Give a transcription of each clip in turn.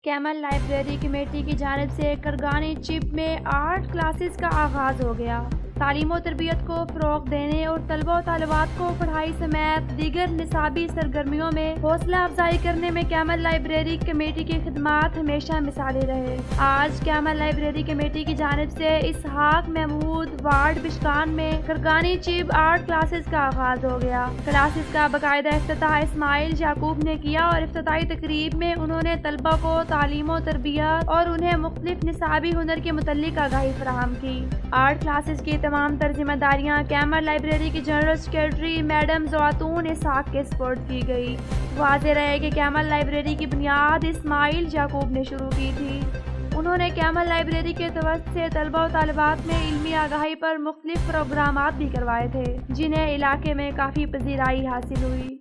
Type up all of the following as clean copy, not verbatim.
Camel library committee کی جانب سے کرگانی چپ میں آرٹ کلاسز کا آغاز ہو گیا۔ تعلیم و تربیت کو فروغ دینے اور طلبہ و طالبات کو پڑھائی سمیت دیگر نصابی سرگرمیوں میں حوصلہ افزائی کرنے میں کیمل لائبریری کمیٹی کی خدمات ہمیشہ مثالی رہے۔ آج کیمل لائبریری کمیٹی کی جانب سے اسحاق محمود وارڈ بشکان میں کرگانی چپ آرٹ کلاسز کا آغاز ہو گیا۔ کلاسز کا باقاعدہ افتتاح اسماعیل یعقوب نے کیا اور افتتاحی تقریب میں انہوں نے طلبہ کو تعلیم و تربیت اور انہیں مختلف نصابی ہنر کے متعلق آگاہی فراہم کی۔ آرٹ کلاسز کی تمام تر ذمہ داریاں کیمل لائبریری کی جنرل سیکرٹری میڈم زواتون اسحاق کے سپرد کی گئی۔ واضح رہے کہ کیمل لائبریری کی بنیاد اسماعیل یعقوب نے شروع کی تھی۔ انہوں نے کیمل لائبریری کے توسط سے طلبہ و طالبات میں علمی آگاہی پر مختلف پروگرامات بھی کروائے تھے، جنہیں علاقے میں کافی پذیرائی حاصل ہوئی۔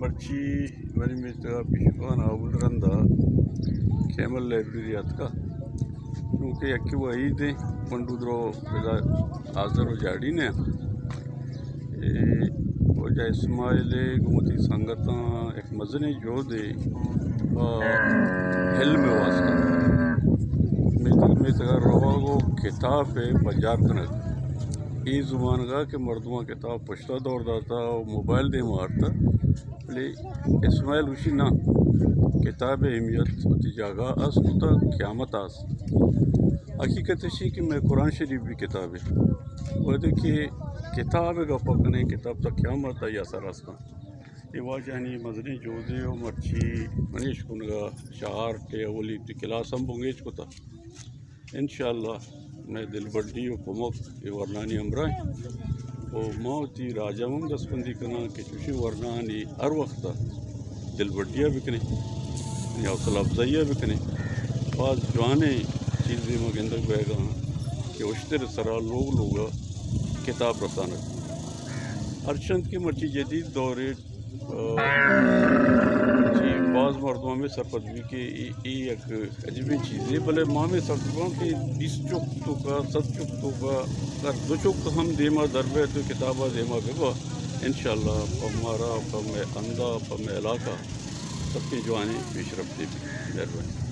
مرچی ولی میتھا بشکان آول رندا کیمل لائبریری کا کیونکہ یکی وحید ہیں پنڈو درو حاضر و جاڑی نے وجہ اسماعیل گمتی سنگتاں ایک مزنے جو دے علم واسطہ میتھا رواگو کتاب بجار کنگ ای زبان کا کہ مردمہ کتاب پشتہ دور داتا اور موبائل دے مارتا لے اسماعیل اسی نہ کتاب اہمیت ہوتی جاگا اس ہوتا قیامت آس حقیقت اسی کہ میں قرآن شریف بھی کتاب ہے وہ دیکھیے کتاب کا پکنے کتاب تا قیامت یا سراستا یہ واجہنی مزنی جو دے و مرچی منیش کنگا شہار ٹے اولی کلاس ہم بونگیج کو تا انشاءاللہ میں دل بڑی و پمک یہ ورنانی امرائیں و موتی راجہ ہم دس بندی کنا کہ چوشی ورنانی ہر وقت دل بڑیاں بکنے یا حوصلہ افزائیاں بکنے بعض جوانے چیزیں مگندک بے گا کہ اشتر سرا لوگا کتاب رسانا ارچند کی مرچی جدید دورے بعض مردوں میں سرپدوی کے ایک عجیبی چیز ہے بلے ماں میں سرپدوان کہ 20 چکتوں کا 7 چکتوں کا اگر 2 چکت ہم دیما دربے تو کتابہ دیما بے انشاءاللہ ہمارا پم اندہ پم علاقہ سب کی جوانی پیش رفتے بھی مہربانی۔